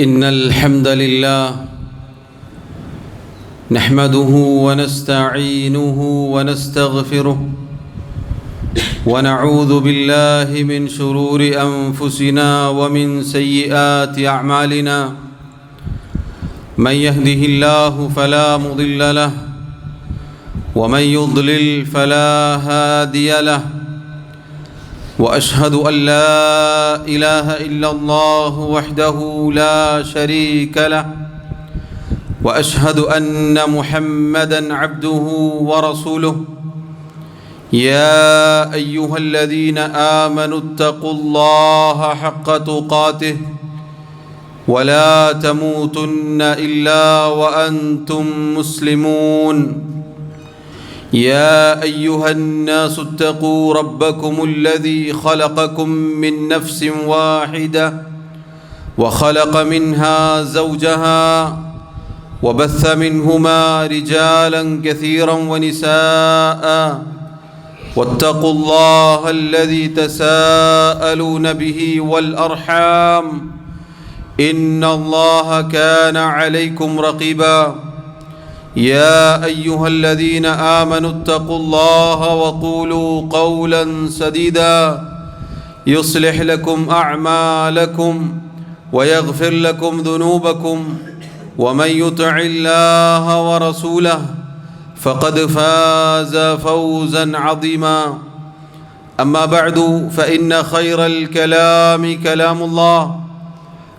إن الحمد لله نحمده ونستعينه ونستغفره ونعوذ بالله من شرور أنفسنا ومن سيئات أعمالنا من يهده الله فلا مضل له ومن يضلل فلا هادي له وأشهد أن لا إله إلا الله وحده لا شريك له وأشهد أن محمدًا عبده ورسوله يا أيها الذين آمنوا اتقوا الله حق تقاته ولا تموتن إلا وأنتم مسلمون يا أيها الناس اتقوا ربكم الذي خلقكم من نفس واحدة وخلق منها زوجها وبث منهما رجالا كثيرا ونساء واتقوا الله الذي تساءلون به والأرحام إن الله كان عليكم رقيبا يا أيها الذين آمنوا اتقوا الله وقولوا قولا سديدا يصلح لكم أعمالكم ويغفر لكم ذنوبكم ومن يطع الله ورسوله فقد فاز فوزا عظيما أما بعد فإن خير الكلام كلام الله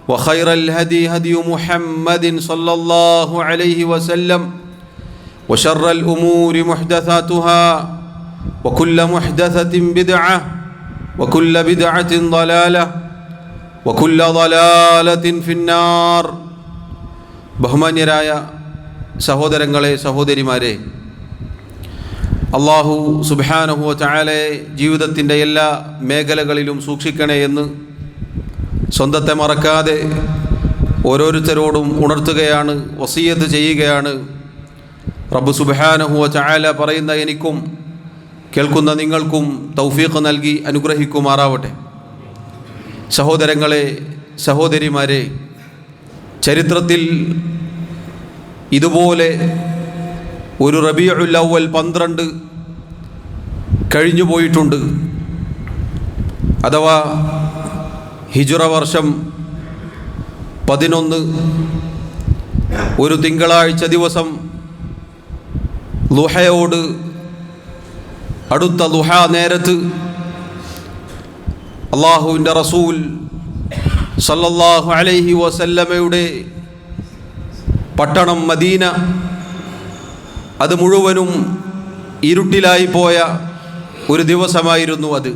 وخير الهدي هدي محمد صلى الله عليه وسلم وشر الأمور محدثاتها وكل محدثة بدعة وكل بدعة ضلالة وكل ضلالة في النار. ബഹുമാന്യരായ സഹോദരങ്ങളെ സഹോദരിമാരെ, അല്ലാഹു സുബ്ഹാനഹു വ തആലയെ ജീവിതത്തിൻ്റെ എല്ലാ മേഖലകളിലും സൂക്ഷിക്കണേ എന്ന് സ്വന്തത്തെ മറക്കാതെ ഓരോരുത്തരോടും ഉണർത്തുകയാണ്, വസിയത്ത് ചെയ്യുകയാണ്. റബ്ബ് സുബ്ഹാനഹു വ തആല പറയുന്ന എനിക്കും കേൾക്കുന്ന നിങ്ങൾക്കും തൗഫീഖ് നൽകി അനുഗ്രഹിക്കുമാറാവട്ടെ. സഹോദരങ്ങളെ സഹോദരിമാരെ, ചരിത്രത്തിൽ ഇതുപോലെ ഒരു റബീഉൽ അവ്വൽ 12 കഴിഞ്ഞു പോയിട്ടുണ്ട്. അഥവാ ഹിജ്റ വർഷം 11 ഒരു തിങ്കളാഴ്ച ദിവസം ളുഹയോട് അടുത്ത ളുഹ നേരത്ത് അല്ലാഹുവിൻ്റെ റസൂൽ സല്ലല്ലാഹു അലൈഹി വസല്ലമയുടെ പട്ടണം മദീന അത് മുഴുവനും ഇരുട്ടിലായി പോയ ഒരു ദിവസമായിരുന്നു അത്.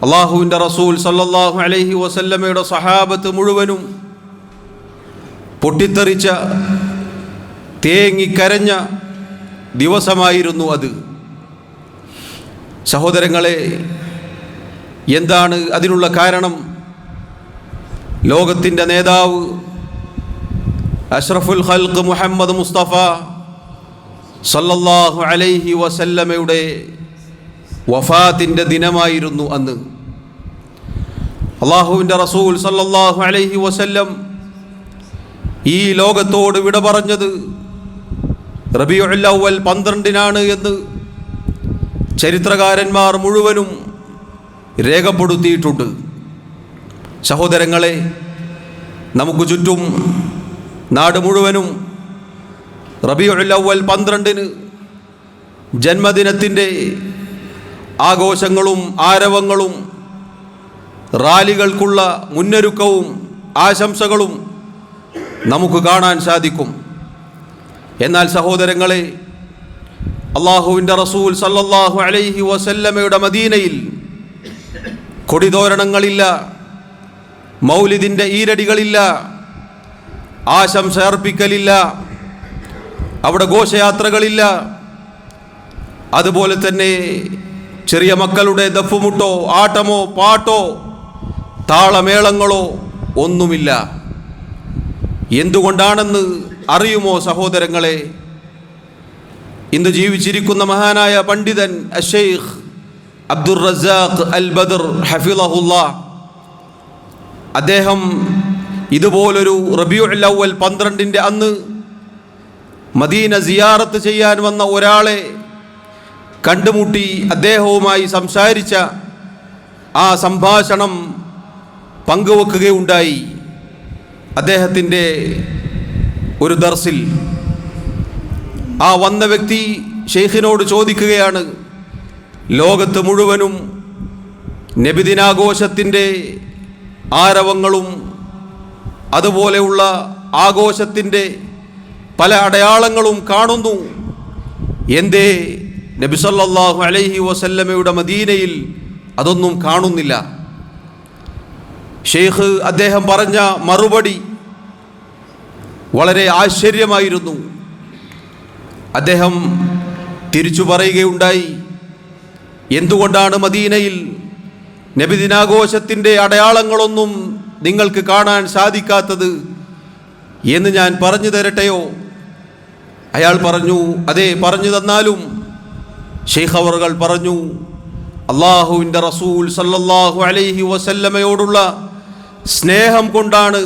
അല്ലാഹുവിൻ്റെ റസൂൽ സല്ലല്ലാഹു അലൈഹി വസല്ലമയുടെ സഹാബത്ത് മുഴുവനും പൊട്ടിത്തെറിച്ച തേങ്ങിക്കരഞ്ഞ ദിവസമായിരുന്നു അത്. സഹോദരങ്ങളെ, എന്താണ് അതിനുള്ള കാരണം? ലോകത്തിൻ്റെ നേതാവ് അഷ്റഫുൽ ഖൽഖ് മുഹമ്മദ് മുസ്തഫ സല്ലല്ലാഹു അലൈഹി വസല്ലമയുടെ വഫാത്തിൻ്റെ ദിനമായിരുന്നു അന്ന്. അല്ലാഹുവിൻ്റെ റസൂൽ സല്ലല്ലാഹു അലൈഹി വസല്ലം ഈ ലോകത്തോട് വിട പറഞ്ഞത് റബീഉൽ അവ്വൽ 12 എന്ന് ചരിത്രകാരന്മാർ മുഴുവനും രേഖപ്പെടുത്തിയിട്ടുണ്ട്. സഹോദരങ്ങളെ, നമുക്ക് ചുറ്റും നാട് മുഴുവനും റബീഉൽ അവ്വൽ 12 ജന്മദിനത്തിൻ്റെ ആഘോഷങ്ങളും ആരവങ്ങളും റാലികൾക്കുള്ള മുന്നൊരുക്കവും ആശംസകളും നമുക്ക് കാണാൻ സാധിക്കും. എന്നാൽ സഹോദരങ്ങളെ, അല്ലാഹുവിൻ്റെ റസൂൽ സല്ലല്ലാഹു അലൈഹി വസല്ലമയുടെ മദീനയിൽ കൊടിതോരണങ്ങളില്ല, മൗലിദിൻ്റെ ഈരടികളില്ല, ആശംസ അർപ്പിക്കലില്ല, അവിടെ ഘോഷയാത്രകളില്ല. അതുപോലെ തന്നെ ചെറിയ മക്കളുടെ ദഫുമുട്ടോ ആട്ടമോ പാട്ടോ താളമേളങ്ങളോ ഒന്നുമില്ല. എന്തുകൊണ്ടാണെന്ന് അറിയുമോ സഹോദരങ്ങളെ? ഇന്ന് ജീവിച്ചിരിക്കുന്ന മഹാനായ പണ്ഡിതൻ അഷെയ്ഖ് അബ്ദുർ റസാഖ് അൽ ബദർ ഹഫിളഹുല്ലാ അദ്ദേഹം ഇതുപോലൊരു റബീഉൽ അവ്വൽ 12 അന്ന് മദീന സിയാറത്ത് ചെയ്യാൻ വന്ന ഒരാളെ കണ്ടുമുട്ടി അദ്ദേഹവുമായി സംസാരിച്ച ആ സംഭാഷണം പങ്കുവെക്കുകയുണ്ടായി. അദ്ദേഹത്തിൻ്റെ ഒരു ദർസിൽ ആ വന്ന വ്യക്തി ഷെയ്ഖിനോട് ചോദിക്കുകയാണ്, ലോകത്ത് മുഴുവനും നബിദിനാഘോഷത്തിൻ്റെ ആരവങ്ങളും അതുപോലെയുള്ള ആഘോഷത്തിൻ്റെ പല അടയാളങ്ങളും കാണുന്നു, എന്തേ നബി സല്ലല്ലാഹു അലൈഹി വസല്ലമയുടെ മദീനയിൽ അതൊന്നും കാണുന്നില്ല? ഷെയ്ഖ് അദ്ദേഹം പറഞ്ഞ മറുപടി വളരെ ആശ്ചര്യമായിരുന്നു. അദ്ദേഹം തിരിച്ചു പറയുകയുണ്ടായി, എന്തുകൊണ്ടാണ് മദീനയിൽ നബിദിനാഘോഷത്തിൻ്റെ അടയാളങ്ങളൊന്നും നിങ്ങൾക്ക് കാണാൻ സാധിക്കാത്തത് എന്ന് ഞാൻ പറഞ്ഞു തരട്ടെയോ? അയാൾ പറഞ്ഞു, അതെ, പറഞ്ഞു തന്നാലും. ഷെയ്ഖ് അവറുകൾ പറഞ്ഞു, അല്ലാഹുവിൻ്റെ റസൂൽ സല്ലല്ലാഹു അലൈഹി വസല്ലമയോടുള്ള സ്നേഹം കൊണ്ടാണ്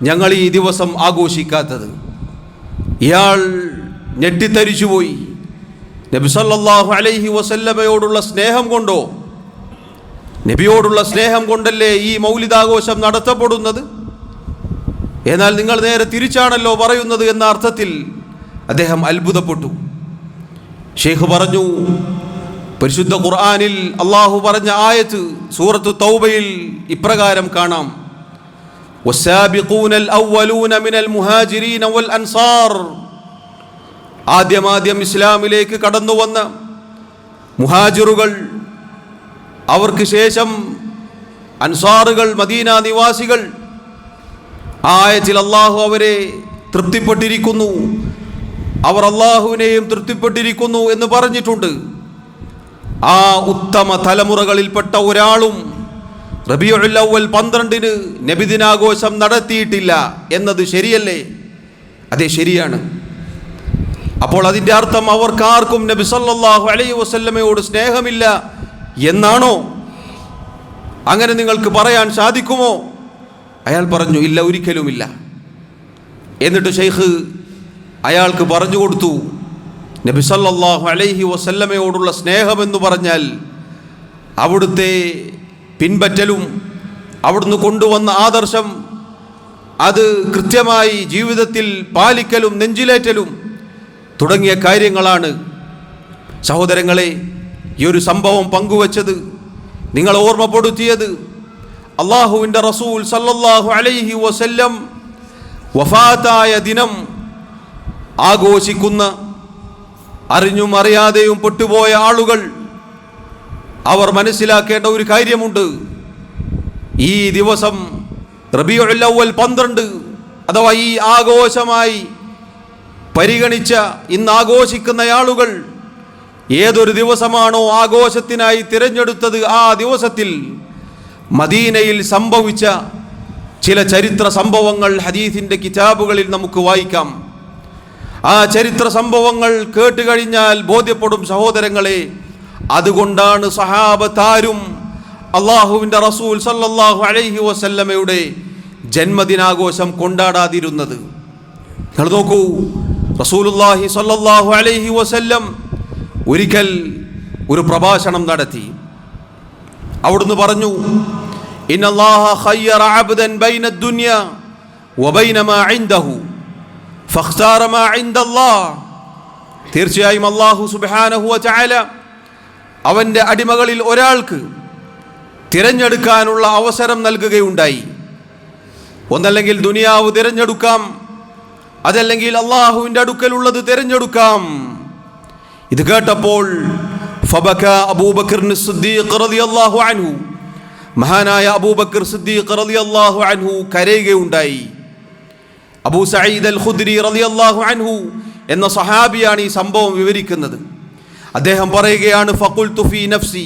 ഞങ്ങൾ ഈ ദിവസം ആഘോഷിക്കാത്തത്. ഇയാൾ ഞെട്ടിത്തരിച്ചുപോയി. നബി സല്ലല്ലാഹു അലൈഹി വസല്ലമയോടുള്ള സ്നേഹം കൊണ്ടോ? നബിയോടുള്ള സ്നേഹം കൊണ്ടല്ലേ ഈ മൗലിദാഘോഷം നടത്തപ്പെടുന്നത്? എന്നാൽ നിങ്ങൾ നേരെ തിരിച്ചാണല്ലോ പറയുന്നത് എന്ന അർത്ഥത്തിൽ അദ്ദേഹം അത്ഭുതപ്പെട്ടു. ഷെയ്ഖ് പറഞ്ഞു, പരിശുദ്ധ ഖുർആനിൽ അള്ളാഹു പറഞ്ഞ ആയത്ത് സൂറത്തു തൗബയിൽ ഇപ്രകാരം കാണാം, വസ്സാബിഖൂനൽ അവ്വലൂന മിനൽ മുഹാജിരീന വൽ അൻസാർ. ആദ്യം ഇസ്ലാമിലേക്ക് കടന്നു വന്ന മുഹാജിറുകൾ, അവർക്ക് ശേഷം അൻസാറുകൾ, മദീന നിവാസികൾ. ആ ആയത്തിൽ അള്ളാഹു അവരെ തൃപ്തിപ്പെട്ടിരിക്കുന്നു, അവർ അള്ളാഹുവിനെയും തൃപ്തിപ്പെട്ടിരിക്കുന്നു എന്ന് പറഞ്ഞിട്ടുണ്ട്. ആ ഉത്തമ തലമുറകളിൽപ്പെട്ട ഒരാളും റബീഉൽ അവ്വൽ 12 നബിദിനാഘോഷം നടത്തിയിട്ടില്ല എന്നത് ശരിയല്ലേ? അതെ, ശരിയാണ്. അപ്പോൾ അതിൻ്റെ അർത്ഥം അവർക്കാർക്കും നബി സല്ലല്ലാഹു അലൈഹി വസല്ലമയോട് സ്നേഹമില്ല എന്നാണോ? അങ്ങനെ നിങ്ങൾക്ക് പറയാൻ സാധിക്കുമോ? അയാൾ പറഞ്ഞു, ഇല്ല, ഒരിക്കലുമില്ല. എന്നിട്ട് ഷെയ്ഖ് അയാൾക്ക് പറഞ്ഞു കൊടുത്തു, നബി സല്ലല്ലാഹു അലൈഹി വസല്ലമയോടുള്ള സ്നേഹമെന്ന് പറഞ്ഞാൽ അവിടുത്തെ പിൻപറ്റലും അവിടുന്ന് കൊണ്ടുവന്ന ആദർശം അത് കൃത്യമായി ജീവിതത്തിൽ പാലിക്കലും നെഞ്ചിലേറ്റലും തുടങ്ങിയ കാര്യങ്ങളാണ്. സഹോദരങ്ങളെ, ഈ ഒരു സംഭവം പങ്കുവച്ചത്, നിങ്ങൾ ഓർമ്മപ്പെടുത്തിയത്, അള്ളാഹുവിൻ്റെ റസൂൽ സല്ലല്ലാഹു അലൈഹി വസല്ലം വഫാത്തായ ദിനം ആഘോഷിക്കുന്ന അറിഞ്ഞും അറിയാതെയും പെട്ടുപോയ ആളുകൾ അവർ മനസ്സിലാക്കേണ്ട ഒരു കാര്യമുണ്ട്. ഈ ദിവസം റബീഉൽ അവ്വൽ 12 അഥവാ ഈ ആഘോഷമായി പരിഗണിച്ച ഇന്ന് ആഘോഷിക്കുന്ന ആളുകൾ ഏതൊരു ദിവസമാണോ ആഘോഷത്തിനായി തിരഞ്ഞെടുത്തത്, ആ ദിവസത്തിൽ മദീനയിൽ സംഭവിച്ച ചില ചരിത്ര സംഭവങ്ങൾ ഹദീസിൻ്റെ കിതാബുകളിൽ നമുക്ക് വായിക്കാം. ആ ചരിത്ര സംഭവങ്ങൾ കേട്ടുകഴിഞ്ഞാൽ ബോധ്യപ്പെടും സഹോദരങ്ങളെ, അതുകൊണ്ടാണ് സഹാബത്താരും അള്ളാഹുവിൻ്റെ റസൂൽ സല്ലല്ലാഹു അലൈഹി വസല്ലമയുടെ ജന്മദിനാഘോഷം കൊണ്ടാടാതിരുന്നത്. നിങ്ങൾ നോക്കൂ, റസൂലുള്ളാഹി സല്ലല്ലാഹു അലൈഹി വസല്ലം ഒരിക്കൽ ഒരു പ്രഭാഷണം നടത്തി. അവിടുന്ന് പറഞ്ഞു, ഇന്നല്ലാഹ ഖയ്യറ അബ്ദൻ ബൈന ദുനിയ വബൈന മാ ഇൻദഹു ഫഖ്താറ മാ ഇൻദല്ലാഹ്. തീർച്ചയായും അല്ലാഹു സുബ്ഹാനഹു വ തആല അവൻ്റെ അടിമകളിൽ ഒരാൾക്ക് തിരഞ്ഞെടുക്കാനുള്ള അവസരം നൽകുകയുണ്ടായി. ഒന്നല്ലെങ്കിൽ ദുനിയാവ് തിരഞ്ഞെടുക്കാം, അതല്ലെങ്കിൽ അള്ളാഹുവിൻ്റെ അടുക്കലുള്ളത് തിരഞ്ഞെടുക്കാം. ഇത് കേട്ടപ്പോൾ ഫബക അബൂബക്കർ സിദ്ദീഖ് റളിയല്ലാഹു അൻഹു, മഹാനായ അബൂബക്കർ സിദ്ദീഖ് റളിയല്ലാഹു അൻഹു കരയുകയുണ്ടായി. അബൂ സഈദ് അൽ ഖുദ്രി റളിയല്ലാഹു അൻഹു എന്ന സഹാബിയാണ് ഈ സംഭവം വിവരിക്കുന്നത്. അദ്ദേഹം പറയുകയാണ്, ഫഖുൽതു ഫീ നഫ്സി,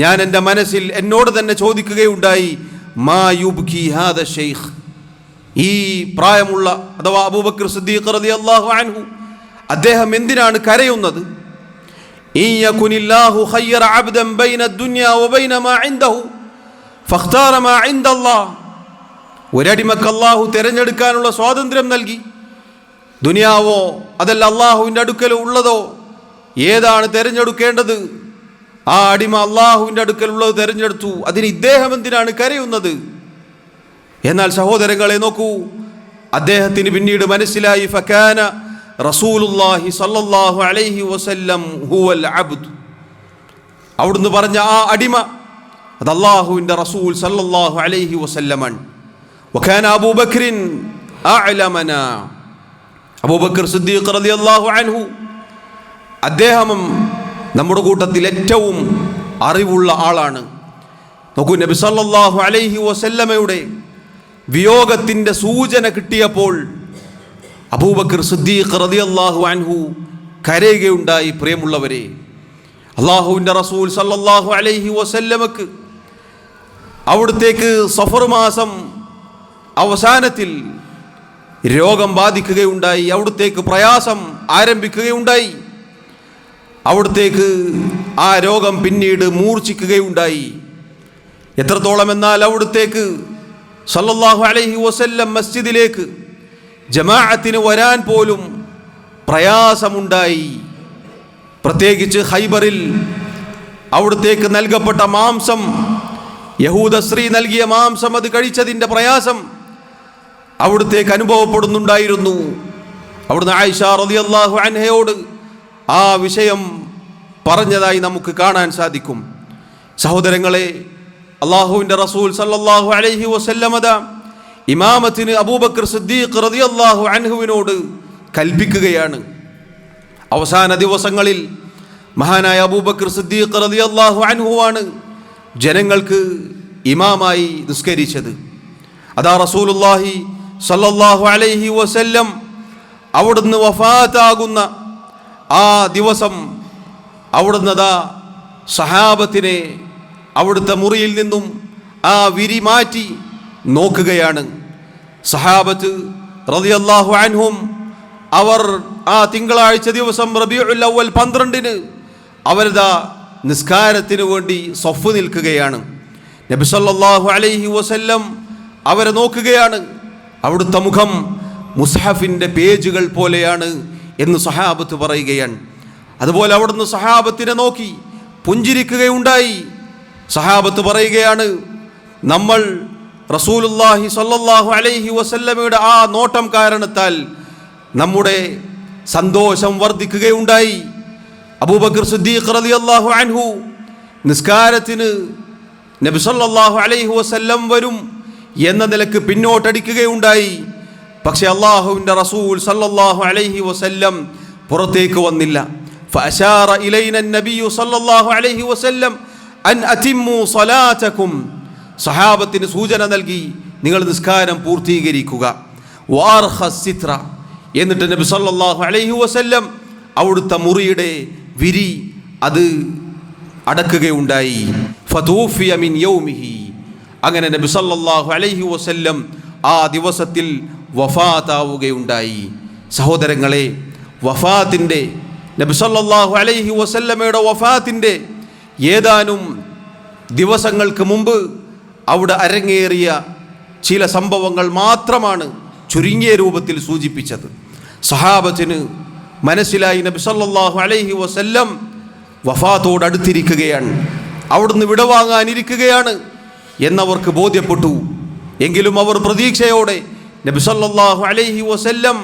ഞാൻ എൻ്റെ മനസ്സിൽ എന്നോട് തന്നെ ചോദിക്കുകയുണ്ടായി, മാ യുബ്കി ഹാദ ശൈഖ്, ഈ പ്രായമുള്ള അഥവാ അബൂബക്കർ സിദ്ദീഖ് റളിയല്ലാഹു അൻഹു അദ്ദേഹം എന്തിനാണ് കരയുന്നത്? ഇൻ യകുനില്ലാഹു ഖയ്യറ അബ്ദൻ ബൈന ദുനിയ വബൈന മാ ഇൻദഹു ഫഖ്താറ മാ ഇൻദല്ലാഹ്. ഒരടിമക്ക് അള്ളാഹു തിരഞ്ഞെടുക്കാനുള്ള സ്വാതന്ത്ര്യം നൽകി. ദുനിയാവോ അതല്ല അള്ളാഹുവിൻ്റെ അടുക്കൽ ഉള്ളതോ, ഏതാണ് തിരഞ്ഞെടുക്കേണ്ടത്? ആ അടിമ അള്ളാഹുവിൻ്റെ അടുക്കലുള്ളത് തിരഞ്ഞെടുത്തു. അതിന് ഇദ്ദേഹം എന്തിനാണ് കരയുന്നത്? എന്നാൽ സഹോദരങ്ങളെ നോക്കൂ, അദ്ദേഹത്തിന് പിന്നീട് മനസ്സിലായി, ഫകാന റസൂലുള്ളാഹി സ്വല്ലല്ലാഹു അലൈഹി വസല്ലം ഹുവൽ അബ്ദ്. അവിടുന്ന് പറഞ്ഞ ആ അടിമ അത് അള്ളാഹുവിൻ്റെ റസൂൽ സല്ലല്ലാഹു അലൈഹി വസല്ലമാണ്. വകാന അബൂബക്രിൻ അഅലമനാ. അബൂബക്കർ സിദ്ദീഖ് റളിയല്ലാഹു അൻഹു, അദ്ദേഹം നമ്മുടെ കൂട്ടത്തിൽ ഏറ്റവും അറിവുള്ള ആളാണ്. നോക്കൂ, നബി സല്ലല്ലാഹു അലൈഹി വസല്ലമയുടെ വിയോഗത്തിൻ്റെ സൂചന കിട്ടിയപ്പോൾ അബൂബക്കർ സിദ്ദീഖ് റളിയല്ലാഹു അൻഹു കരയുകയുണ്ടായി. പ്രിയമുള്ളവരെ, അള്ളാഹുവിൻ്റെ റസൂൽ സല്ലല്ലാഹു അലൈഹി വസല്ലമക്ക് അവിടുത്തേക്ക് സഫർ മാസം അവസാനത്തിൽ രോഗം ബാധിക്കുകയുണ്ടായി. അവിടുത്തേക്ക് പ്രയാസം ആരംഭിക്കുകയുണ്ടായി. അവിടുത്തേക്ക് ആ രോഗം പിന്നീട് മൂർച്ഛിക്കുകയുണ്ടായി. എത്രത്തോളം എന്നാൽ അവിടുത്തേക്ക് സല്ലല്ലാഹു അലൈഹി വസല്ലം മസ്ജിദിലേക്ക് ജമാഅത്തിന് വരാൻ പോലും പ്രയാസമുണ്ടായി. പ്രത്യേകിച്ച് ഖൈബറിൽ അവിടുത്തേക്ക് നൽകപ്പെട്ട മാംസം, യഹൂദ സ്ത്രീ നൽകിയ മാംസം, അത് കഴിച്ചതിൻ്റെ പ്രയാസം അവിടുത്തേക്ക് അനുഭവപ്പെടുന്നുണ്ടായിരുന്നു. അവിടുന്ന് ആയിഷ റളിയല്ലാഹു അൻഹയോട് ആ വിഷയം പറഞ്ഞതായി നമുക്ക് കാണാൻ സാധിക്കും. സഹോദരങ്ങളെ, അള്ളാഹുവിൻ്റെ റസൂൽ സല്ലല്ലാഹു അലൈഹി വസല്ലമ ഇമാമത്തിന് അബൂബക്കർ സിദ്ദീഖ് റളിയല്ലാഹു അൻഹുവിനോട് കൽപ്പിക്കുകയാണ്. അവസാന ദിവസങ്ങളിൽ മഹാനായ അബൂബക്കർ സിദ്ദീഖ് റളിയല്ലാഹു അൻഹുവാണ് ജനങ്ങൾക്ക് ഇമാമായി നിസ്കരിച്ചത്. അതാ റസൂലുള്ളാഹി സല്ലല്ലാഹു അലൈഹി വസല്ലം അവിടുന്ന് വഫാത്താകുന്ന ആ ദിവസം അവിടുന്ന് സഹാബത്തിനെ അവിടുത്തെ മുറിയിൽ നിന്നും ആ വിരി മാറ്റി നോക്കുകയാണ്. സഹാബത്ത് റളിയല്ലാഹു അൻഹും അവർ ആ തിങ്കളാഴ്ച ദിവസം റബീഉൽ അവ്വൽ 12 അവരതാ നിസ്കാരത്തിന് വേണ്ടി സഫ് നിൽക്കുകയാണ്. നബി സല്ലല്ലാഹു അലൈഹി വസല്ലം അവരെ നോക്കുകയാണ്. അവിടുത്തെ മുഖം മുസ്ഹഫിൻ്റെ പേജുകൾ പോലെയാണ് എന്ന് സഹാബത്ത് പറയുകയാണ്. അതുപോലെ അവിടുന്ന് സഹാബത്തിനെ നോക്കി പുഞ്ചിരിക്കുകയുണ്ടായി. സഹാബത്ത് പറയുകയാണ്, നമ്മൾ റസൂലുള്ളാഹി സ്വല്ലല്ലാഹു അലൈഹി വസല്ലമയുടെ ആ നോട്ടം കാരണത്താൽ നമ്മുടെ സന്തോഷം വർദ്ധിക്കുകയുണ്ടായി. അബൂബക്കർ സിദ്ദീഖ് റളിയല്ലാഹു അൻഹു നിസ്കാരത്തിന് നബി സല്ലല്ലാഹു അലൈഹി വസല്ലം വരും എന്ന നിലക്ക് പിന്നോട്ടടിക്കുകയുണ്ടായി. പക്ഷെ അള്ളാഹുവിൻ്റെ റസൂൽ സല്ലല്ലാഹു അലൈഹി വസല്ലം പുറത്തേക്ക് വന്നില്ല. ഫഅശാറ ഇലൈന നബിയ്യു സല്ലല്ലാഹു അലൈഹി വസല്ലം അൻ അതിമ്മു സ്വലാതകും. സഹാബത്തിന് സൂചന നൽകി, നിങ്ങൾ നിസ്കാരം പൂർത്തീകരിക്കുക. വാർഖ സിത്ര. എന്നിട്ട് നബി സല്ലല്ലാഹു അലൈഹി വസല്ലം അവിടുത്തെ മുറിയുടെ വിരി അത് അടക്കുകയുണ്ടായി. ഫതൂഫിയ മിൻ യൗമിഹി. അങ്ങനെ നബി സല്ലല്ലാഹു അലൈഹി വസല്ലം ആ ദിവസത്തിൽ വഫാത്താവുകയുണ്ടായി. സഹോദരങ്ങളെ, വഫാത്തിൻ്റെ നബി സല്ലല്ലാഹു അലൈഹി വസല്ലമയുടെ വഫാത്തിൻ്റെ ഏതാനും ദിവസങ്ങൾക്ക് മുമ്പ് അവിടെ അരങ്ങേറിയ ചില സംഭവങ്ങൾ മാത്രമാണ് ചുരുങ്ങിയ രൂപത്തിൽ സൂചിപ്പിച്ചത്. സഹാബത്തിന് മനസ്സിലായി നബി സല്ലല്ലാഹു അലൈഹി വസല്ലം വഫാത്തോടടുത്തിരിക്കുകയാണ്, അവിടുന്ന് വിടവാങ്ങാനിരിക്കുകയാണ് എന്നവർക്ക് ബോധ്യപ്പെട്ടു. എങ്കിലും അവർ പ്രതീക്ഷയോടെ നബി സല്ലല്ലാഹു അലൈഹി വസല്ലം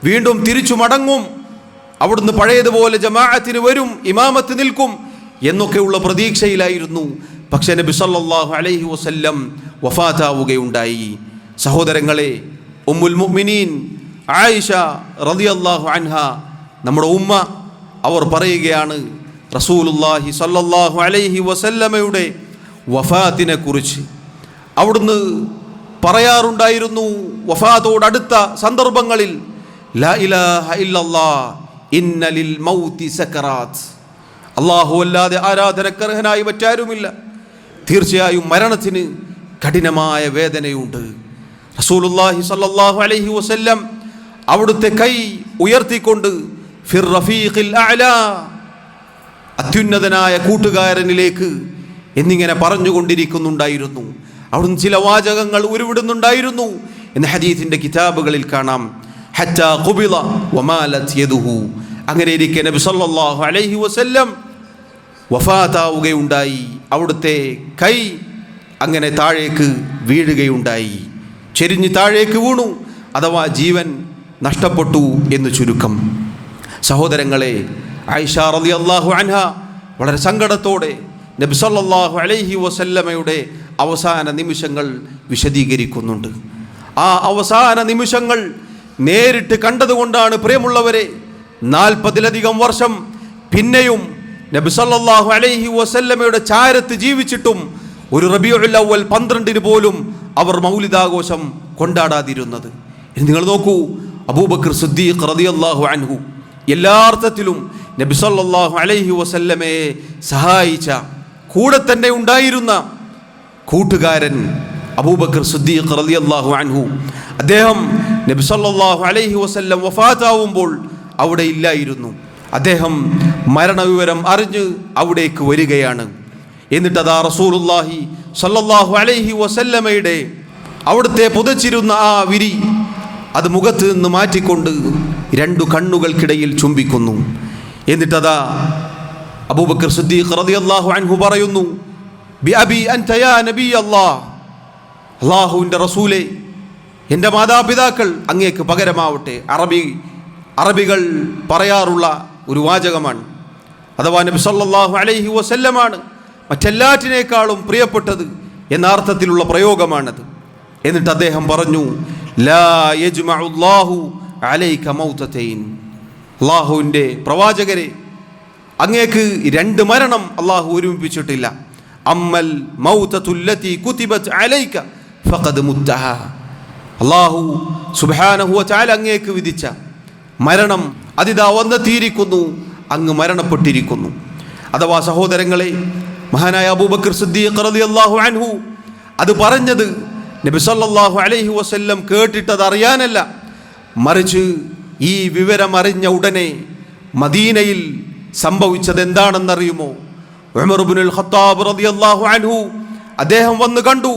വീണ്ടും തിരിച്ചു മടങ്ങും, അവിടുന്ന് പഴയതുപോലെ ജമാഅത്തിന് വരും, ഇമാമത്ത് നിൽക്കും എന്നൊക്കെയുള്ള പ്രതീക്ഷയിലായിരുന്നു. പക്ഷേ നബി സല്ലല്ലാഹു അലൈഹി വസല്ലം വഫാത്താവുകയുണ്ടായി. സഹോദരങ്ങളെ, ഉമ്മുൽ മുഅ്മിനീൻ ആയിഷ റളിയല്ലാഹു അൻഹ, നമ്മുടെ ഉമ്മ, അവർ പറയുകയാണ് റസൂലുള്ളാഹി സല്ലല്ലാഹു അലൈഹി വസല്ലമയുടെ വഫാത്തിനെ കുറിച്ച്. അവിടുന്ന് പറയാറുണ്ടായിരുന്നു വഫാത്തോടടുത്ത സന്ദർഭങ്ങളിൽ, ലാ ഇലാഹ ഇല്ലല്ലാഹ് ഇന്ന ലിൽ മൗതി സക്കറാത്ത്. അല്ലാഹു അല്ലാതെ ആരാധനക്കർഹനായി മറ്റാരുമില്ല, തീർച്ചയായും മരണത്തിന് കഠിനമായ വേദനയുണ്ട്. റസൂലുള്ളാഹി സ്വല്ലല്ലാഹു അലൈഹി വസല്ലം അവിടുത്തെ കൈ ഉയർത്തിക്കൊണ്ട് ഫിർ റഫീഖിൽ അഅ്ലാ, അത്യുന്നതനായ കൂട്ടുകാരനിലേക്ക് എന്നിങ്ങനെ പറഞ്ഞുകൊണ്ടിരിക്കുന്നുണ്ടായിരുന്നു. അവിടുന്ന് ചില വാചകങ്ങൾ ഉരുവിടുന്നുണ്ടായിരുന്നു എന്ന് ഹദീസിന്റെ കിതാബുകളിൽ കാണാം. ഹത്താ ഖുബിള വമാലത് യദുഹു. അങ്ങനെ ഇരിക്കെ നബി സല്ലല്ലാഹു അലൈഹി വസല്ലം വഫാത്താവുകയുണ്ടായി. അവിടുത്തെ കൈ അങ്ങനെ താഴേക്ക് വീഴുകയുണ്ടായി, ചെരിഞ്ഞ് താഴേക്ക് വീണു, അഥവാ ജീവൻ നഷ്ടപ്പെട്ടു എന്ന് ചുരുക്കം. സഹോദരങ്ങളെ, ആയിഷ റളിയല്ലാഹു അൻഹ വളരെ സങ്കടത്തോടെ നബി സല്ലല്ലാഹു അലൈഹി വസല്ലമയുടെ അവസാന നിമിഷങ്ങൾ വിശദീകരിക്കുന്നുണ്ട്. ആ അവസാന നിമിഷങ്ങൾ നേരിട്ട് കണ്ടതുകൊണ്ടാണ് പ്രിയമുള്ളവരെ 40-ലധികം വർഷം പിന്നെയും നബി സല്ലല്ലാഹു അലൈഹി വസല്ലമയുടെ ചാരത്ത് ജീവിച്ചിട്ടും ഒരു റബീഉൽ അവ്വൽ 12 പോലും അവർ മൗലിദാഘോഷം കൊണ്ടാടാതിരുന്നത്. ഇനി നിങ്ങൾ നോക്കൂ, അബൂബക്കർ സിദ്ദീഖ് റളിയല്ലാഹു അൻഹു എല്ലാ അർത്ഥത്തിലും നബി സല്ലല്ലാഹു അലൈഹി വസല്ലമയെ സഹായിച്ച, കൂടെ തന്നെ ഉണ്ടായിരുന്ന കൂട്ടുകാരൻ അബൂബക്കർ സിദ്ദീഖ് റളിയല്ലാഹു അൻഹു, അദ്ദേഹം നബി സല്ലല്ലാഹു അലൈഹി വസല്ലം വഫാത്താവുമ്പോൾ അവിടെ ഇല്ലായിരുന്നു. അദ്ദേഹം മരണവിവരം അറിഞ്ഞ് അവിടേക്ക് വരികയാണ്. എന്നിട്ട് അതാ റസൂലുള്ളാഹി സല്ലല്ലാഹു അലൈഹി വസല്ലമയുടെ അവിടുത്തെ പുതച്ചിരുന്ന ആ വിരി അത് മുഖത്ത് നിന്ന് മാറ്റിക്കൊണ്ട് 2 കണ്ണുകൾക്കിടയിൽ ചുംബിക്കുന്നു. എന്നിട്ടതാ അബൂബക്കർ സിദ്ദീഖ് റളിയല്ലാഹു അൻഹു പറയുന്നു, ബി അബി അൻത യാ നബി അല്ലാഹ്, അല്ലാഹുവിൻ്റെ റസൂലേ, എൻ്റെ മാതാപിതാക്കൾ അങ്ങേക്ക് പകരമാവട്ടെ. അറബികൾ പറയാറുള്ള ഒരു വാചകമാണ്. അഥവാ നബി സല്ലല്ലാഹു അലൈഹി വസല്ലമാണ് മറ്റെല്ലാറ്റിനേക്കാളും പ്രിയപ്പെട്ടത് എന്ന അർത്ഥത്തിലുള്ള പ്രയോഗമാണത്. എന്നിട്ട് അദ്ദേഹം പറഞ്ഞു, ലാ യജ്മഉല്ലാഹു അലൈക മൗതതൈൻ, അല്ലാഹുവിൻ്റെ പ്രവാചകരെ, അങ്ങേക്ക് 2 മരണം അല്ലാഹു ഒരുമിപ്പിച്ചിട്ടില്ല. അമ്മൽ മൗതതുല്ലതി കുതിബത് അലൈക ഫഖദ് മുത്തഹ, അല്ലാഹു സുബ്ഹാനഹു വ തആല അങ്ങേക്ക് വിധിച്ച മരണം അതിതാ വന്നെത്തിയിരിക്കുന്നു, അങ്ങ് മരണപ്പെട്ടിരിക്കുന്നു. അഥവാ സഹോദരങ്ങളെ, മഹാനായ അബൂബക്കർ സിദ്ദീഖ് റളിയല്ലാഹു അൻഹു അത് പറഞ്ഞത് നബി സല്ലല്ലാഹു അലൈഹി വസല്ലം കേട്ടിട്ടത് അറിയാനല്ല, മറിച്ച് ഈ വിവരം അറിഞ്ഞ ഉടനെ മദീനയിൽ സംഭവിച്ചത് എന്താണെന്നറിയുമോ? ഉമർ ഇബ്നുൽ ഖത്താബ് റളിയല്ലാഹു അൻഹു അദ്ദേഹം വന്ന് കണ്ടു.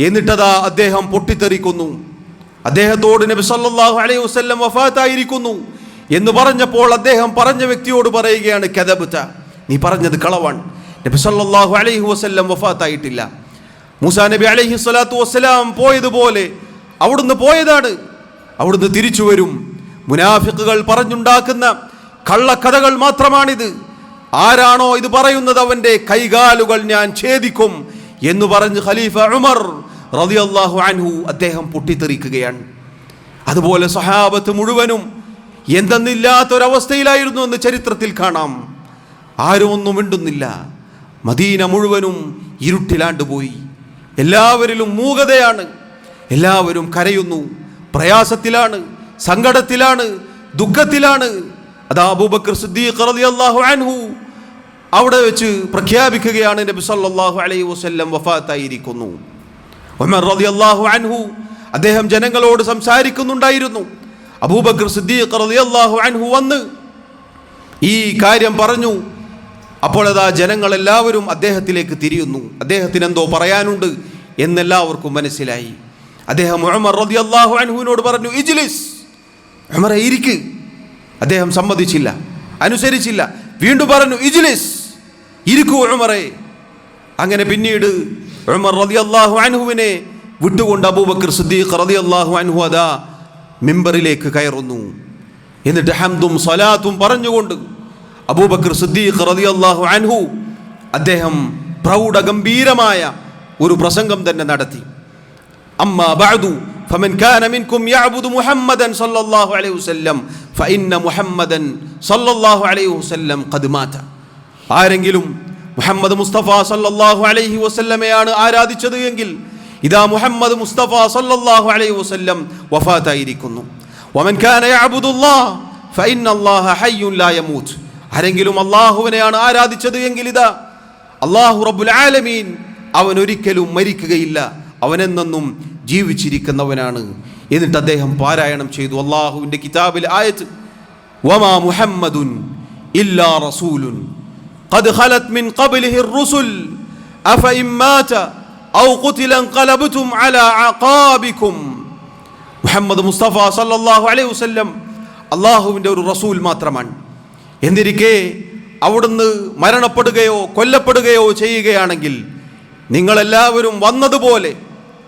എന്നിട്ടതാ അദ്ദേഹം പൊട്ടിത്തെറിക്കുന്നു. അദ്ദേഹത്തോട് നബി സല്ലല്ലാഹു അലൈഹി വസല്ലം വഫാത്തായിരിക്കുന്നു എന്ന് പറഞ്ഞപ്പോൾ അദ്ദേഹം പറഞ്ഞ വ്യക്തിയോട് പറയുകയാണ്, കദബ്ത, നീ പറഞ്ഞത് കളവാണ്, നബി സല്ലല്ലാഹു അലൈഹി വസല്ലം വഫാത്തായിട്ടില്ല. മൂസാ നബി അലൈഹി സ്വലാത്തു വസ്സലാം പോയതുപോലെ അവിടുന്ന് പോയതാണ്, അവിടുന്ന് തിരിച്ചു വരും. മുനാഫിക്കുകൾ പറഞ്ഞുണ്ടാക്കുന്ന കള്ളക്കഥകൾ മാത്രമാണിത്. ആരാണോ ഇത് പറയുന്നത് അവൻ്റെ കൈകാലുകൾ ഞാൻ ഛേദിക്കും എന്ന് പറഞ്ഞ് ഖലീഫ ഉമർ റളിയല്ലാഹു അൻഹു അദ്ദേഹം പൊട്ടിത്തെറിക്കുകയാണ്. അതുപോലെ സഹാബത്ത് മുഴുവനും എന്തെന്നില്ലാത്തൊരവസ്ഥയിലായിരുന്നു എന്ന് ചരിത്രത്തിൽ കാണാം. ആരും ഒന്നും മിണ്ടുന്നില്ല. മദീന മുഴുവനും ഇരുട്ടിലാണ്ടുപോയി. എല്ലാവരിലും മൂകതയാണ്. എല്ലാവരും കരയുന്നു, പ്രയാസത്തിലാണ്, സങ്കടത്തിലാണ്, ദുഃഖത്തിലാണ്. അതാ അബൂബക്കർ സിദ്ദീഖ് റളിയല്ലാഹു അൻഹു അവിടെ വെച്ച് പ്രഖ്യാപിക്കുകയാണ്, നബി സല്ലല്ലാഹു അലൈഹി വസല്ലം വഫാത്തായിരിക്കുന്നു. ഉമർ റളിയല്ലാഹു അൻഹു അദ്ദേഹം ജനങ്ങളോട് സംസാരിക്കുന്നുണ്ടായിരുന്നു. അബൂബക്കർ സിദ്ദീഖ് റളിയല്ലാഹു അൻഹു വന്ന് ഈ കാര്യം പറഞ്ഞു. അപ്പോൾ അതാ ജനങ്ങളെല്ലാവരും അദ്ദേഹത്തിലേക്ക് തിരിയുന്നു. അദ്ദേഹത്തിന് എന്തോ പറയാനുണ്ട് എന്നെല്ലാവർക്കും മനസ്സിലായി. അദ്ദേഹം ഉമർ റളിയല്ലാഹു അൻഹുവിനോട് പറഞ്ഞു, ഇജ്ലിസ്, ഉമറെ ഇരിക്ക്. അദ്ദേഹം സമ്മതിച്ചില്ല, അനുസരിച്ചില്ല. വീണ്ടും പറഞ്ഞു, ഇജ്ലിസ്, ഇരിക്കൂ ഉമറെ. അങ്ങനെ പിന്നീട് ഉമർ റളിയല്ലാഹു അൻഹുവിനെ വിട്ടുകൊണ്ട് അബൂബക്കർ സിദ്ദീഖ് റളിയല്ലാഹു അൻഹു അതാ മിമ്പറിലേക്ക് കയറുന്നു. എന്നിട്ട് ഹംദും സ്വലാത്തും പറഞ്ഞുകൊണ്ട് അബൂബക്കർ സിദ്ദീഖ് റളിയല്ലാഹു അൻഹു അദ്ദേഹം പ്രൗഢഗംഭീരമായ ഒരു പ്രസംഗം തന്നെ നടത്തി. അമ്മാ ബഅദു ഫമൻ കാന മിൻകും യഅബുദു മുഹമ്മദൻ സല്ലല്ലാഹു അലൈഹി വസല്ലം ഫഇന്ന മുഹമ്മദൻ സല്ലല്ലാഹു അലൈഹി വസല്ലം ഖദ് മാത. ആരെങ്കിലും മുഹമ്മദ് മുസ്തഫ സല്ലല്ലാഹു അലൈഹി വസല്ലമയാണ് ആരാധിച്ചത് എങ്കിൽ ഇതാ മുഹമ്മദ് മുസ്തഫ സല്ലല്ലാഹു അലൈഹി വസല്ലം വഫാത്തായിരിക്കുന്നു. വമൻ കാന യഅബുദുല്ലാഹ ഫഇന്നല്ലാഹ ഹയ്യുൻ ലാ യമൂത്ത്. ആരെങ്കിലും അല്ലാഹുവിനെയാണ് ആരാധിച്ചത് എങ്കിൽ ഇതാ അല്ലാഹു റബ്ബുൽ ആലമീൻ അവൻ ഒരിക്കലും മരിക്കുകയില്ല, അവനെന്നും ജീവിച്ചിരിക്കുന്നവനാണ്. എന്നിട്ട് അദ്ദേഹം പാരായണം ചെയ്തു അല്ലാഹുവിൻ്റെ കിതാബിൽ ആയത്ത്, വമാ മുഹമ്മദുൻ ഇല്ലാ റസൂലുൻ ഖദ് ഖലത് മിൻ ഖബ്ലിഹി റുസുൽ അഫഇൻ മാത ഔ ഖുതില ഖലബ്തും അലാ അഖാബികും. മുഹമ്മദ് മുസ്തഫ സല്ലല്ലാഹു അലൈഹി വസല്ലം അല്ലാഹുവിൻ്റെ ഒരു റസൂൽ മാത്രമാണ്. എന്നിരിക്കെ അവിടുന്ന് മരണപ്പെടുകയോ കൊല്ലപ്പെടുകയോ ചെയ്യുകയാണെങ്കിൽ നിങ്ങളെല്ലാവരും വന്നതുപോലെ